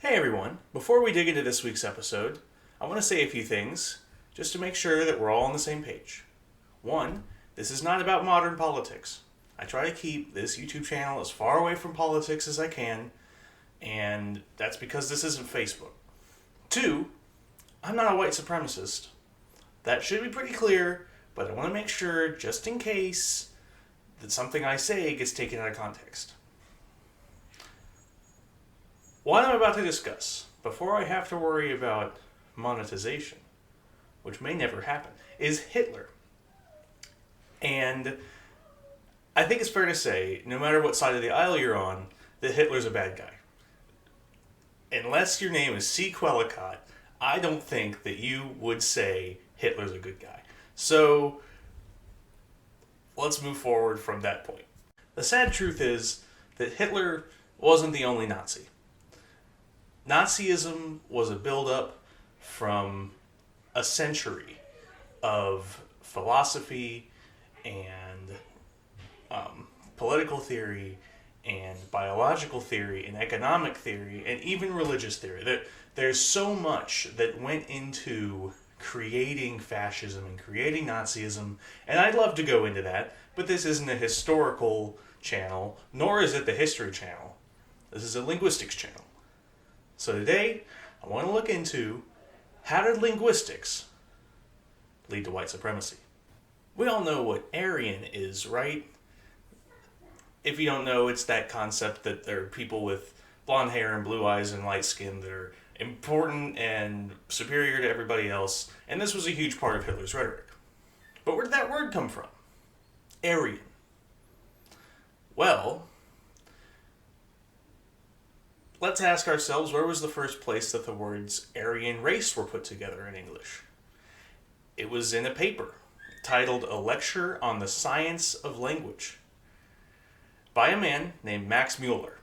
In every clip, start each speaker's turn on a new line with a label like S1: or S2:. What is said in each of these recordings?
S1: Hey everyone, before we dig into this week's episode, I want to say a few things just to make sure that we're all on the same page. One, this is not about modern politics. I try to keep this YouTube channel as far away from politics as I can, and that's because this isn't Facebook. Two, I'm not a white supremacist. That should be pretty clear, but I want to make sure, just in case, that something I say gets taken out of context. What I'm about to discuss, before I have to worry about monetization, which may never happen, is Hitler. And I think it's fair to say, no matter what side of the aisle you're on, that Hitler's a bad guy. Unless your name is C. Quellicott, I don't think that you would say Hitler's a good guy. So, let's move forward from that point. The sad truth is that Hitler wasn't the only Nazi. Nazism was a buildup from a century of philosophy and political theory and biological theory and economic theory and even religious theory. There's so much that went into creating fascism and creating Nazism, and I'd love to go into that, but this isn't a historical channel, nor is it the history channel. This is a linguistics channel. So today, I want to look into how did linguistics lead to white supremacy? We all know what Aryan is, right? If you don't know, it's that concept that there are people with blonde hair and blue eyes and light skin that are important and superior to everybody else, and this was a huge part of Hitler's rhetoric. But where did that word come from? Aryan. Well, let's ask ourselves, where was the first place that the words Aryan race were put together in English? It was in a paper titled A Lecture on the Science of Language by a man named Max Mueller.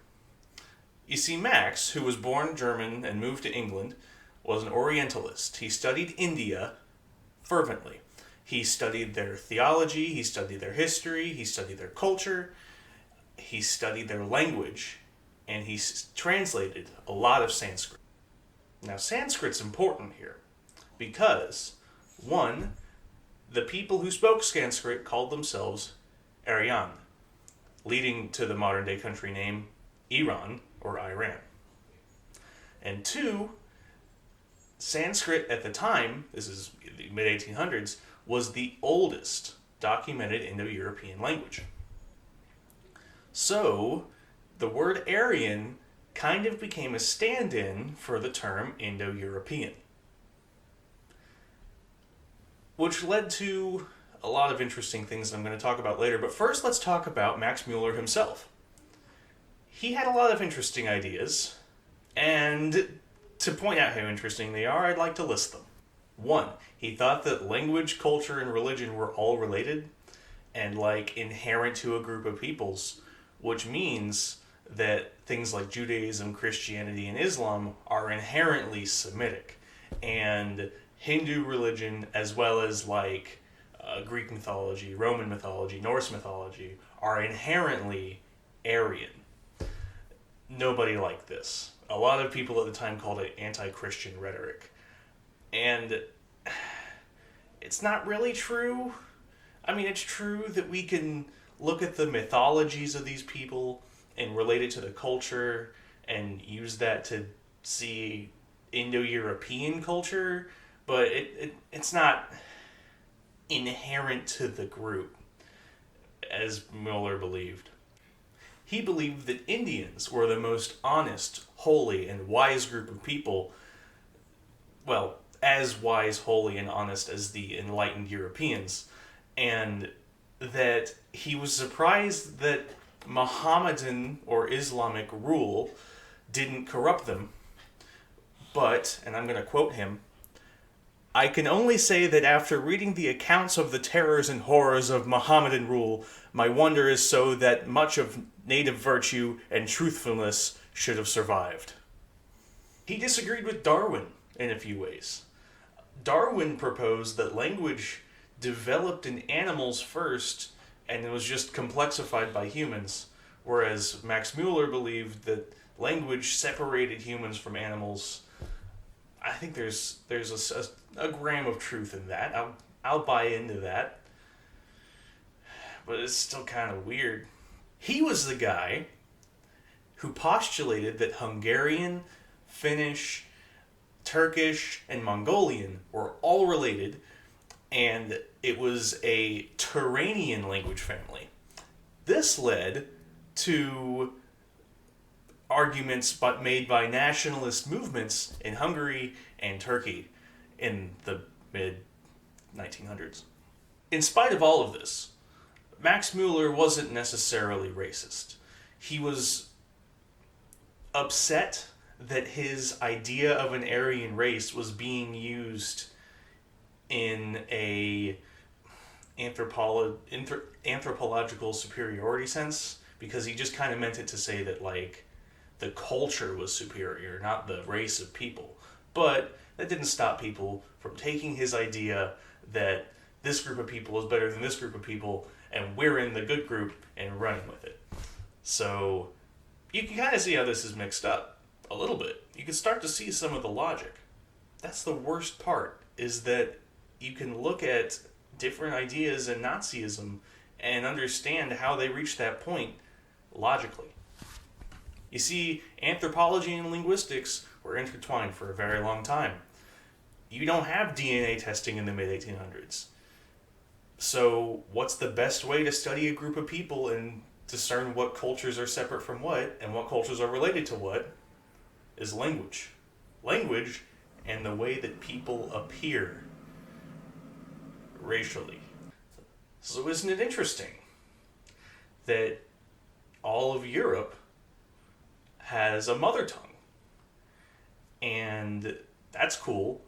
S1: You see, Max, who was born German and moved to England, was an Orientalist. He studied India fervently. He studied their theology, he studied their history, he studied their culture, he studied their language, and he translated a lot of Sanskrit. Now, Sanskrit's important here because, one, the people who spoke Sanskrit called themselves Aryan, leading to the modern-day country name Iran or Iran. And two, Sanskrit at the time, this is the mid-1800s, was the oldest documented Indo-European language. So, the word Aryan kind of became a stand-in for the term Indo-European, which led to a lot of interesting things that I'm going to talk about later. But first, let's talk about Max Mueller himself. He had a lot of interesting ideas, and to point out how interesting they are, I'd like to list them. One, he thought that language, culture, and religion were all related and inherent to a group of peoples, which means that things like Judaism, Christianity, and Islam are inherently Semitic, and Hindu religion, as well as Greek mythology, Roman mythology, Norse mythology, are inherently Aryan. Nobody liked this. A lot of people at the time called it anti-Christian rhetoric. And it's not really true. I mean, it's true that we can look at the mythologies of these people and relate it to the culture and use that to see Indo-European culture, but it's not inherent to the group, as Mueller believed. He believed that Indians were the most honest, holy, and wise group of people, well, as wise, holy, and honest as the enlightened Europeans, and that he was surprised that Mohammedan or Islamic rule didn't corrupt them, but, and I'm going to quote him, "I can only say that after reading the accounts of the terrors and horrors of Mohammedan rule, my wonder is so that much of native virtue and truthfulness should have survived." He disagreed with Darwin in a few ways. Darwin proposed that language developed in animals first and it was just complexified by humans, whereas Max Mueller believed that language separated humans from animals. I think there's a gram of truth in that. I'll buy into that. But it's still kind of weird. He was the guy who postulated that Hungarian, Finnish, Turkish, and Mongolian were all related, and it was a Turanian language family. This led to arguments made by nationalist movements in Hungary and Turkey in the mid-1900s. In spite of all of this, Max Mueller wasn't necessarily racist. He was upset that his idea of an Aryan race was being used in a anthropological superiority sense, because he just kind of meant it to say that, like, the culture was superior, not the race of people. But that didn't stop people from taking his idea that this group of people is better than this group of people, and we're in the good group, and running with it. So you can kind of see how this is mixed up a little bit. You can start to see some of the logic. That's the worst part, is that you can look at different ideas in Nazism and understand how they reached that point logically. You see, anthropology and linguistics were intertwined for a very long time. You don't have DNA testing in the mid-1800s. So what's the best way to study a group of people and discern what cultures are separate from what and what cultures are related to what? Is language. Language and the way that people appear racially. So isn't it interesting that all of Europe has a mother tongue? And that's cool.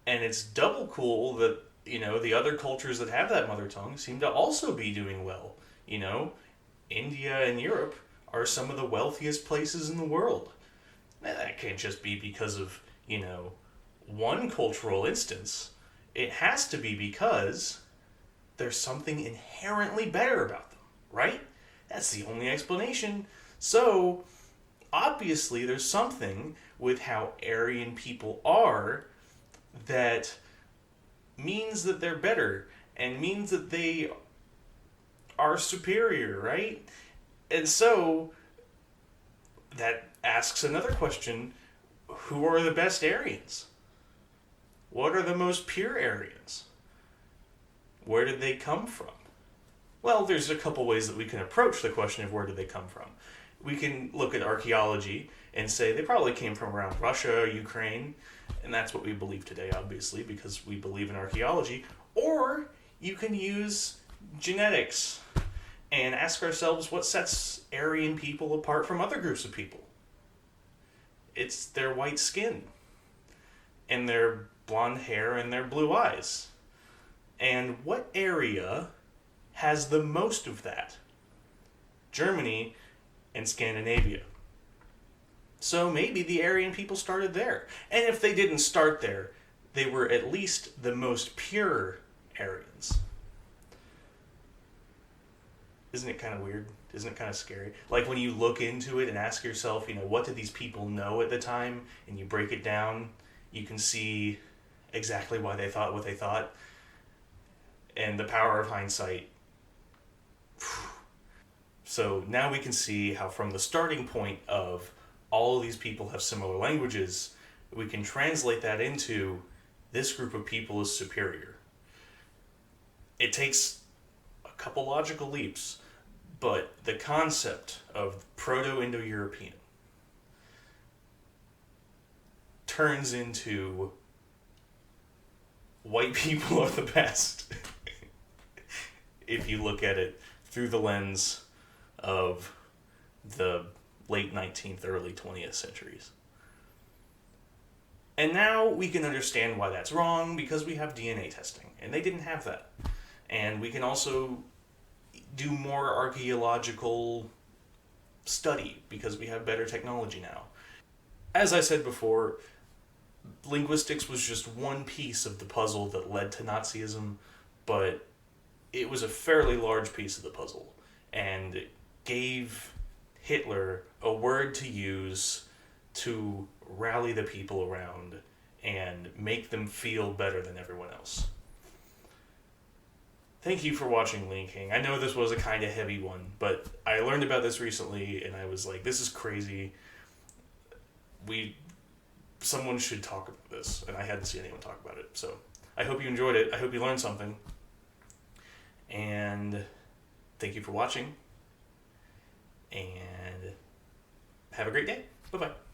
S1: And it's double cool that, the other cultures that have that mother tongue seem to also be doing well. India and Europe are some of the wealthiest places in the world. Now, that can't just be because of, one cultural instance. It has to be because there's something inherently better about them, right? That's the only explanation. So, obviously, there's something with how Aryan people are that means that they're better and means that they are superior, right? And so that asks another question: who are the best Aryans? What are the most pure Aryans? Where did they come from? Well, there's a couple ways that we can approach the question of where did they come from. We can look at archaeology and say they probably came from around Russia, Ukraine, and that's what we believe today, obviously, because we believe in archaeology. Or you can use genetics and ask ourselves what sets Aryan people apart from other groups of people. It's their white skin and their blonde hair and their blue eyes. And what area has the most of that? Germany and Scandinavia. So maybe the Aryan people started there. And if they didn't start there, they were at least the most pure Aryans. Isn't it kind of weird? Isn't it kind of scary? Like when you look into it and ask yourself, what did these people know at the time? And you break it down, you can see exactly why they thought what they thought. And the power of hindsight. So now we can see how from the starting point of all of these people have similar languages, we can translate that into this group of people is superior. It takes a couple logical leaps, but the concept of Proto-Indo-European turns into white people are the best if you look at it through the lens of the late 19th, early 20th centuries. And now we can understand why that's wrong, because we have DNA testing, and they didn't have that. And we can also do more archaeological study, because we have better technology now. As I said before, linguistics was just one piece of the puzzle that led to Nazism, but it was a fairly large piece of the puzzle, and it gave Hitler a word to use to rally the people around and make them feel better than everyone else. Thank you for watching Linking. I know this was a kind of heavy one, but I learned about this recently and I was like, this is crazy. Someone should talk about this, and I hadn't seen anyone talk about it. So I hope you enjoyed it. I hope you learned something. And thank you for watching. And have a great day. Bye-bye.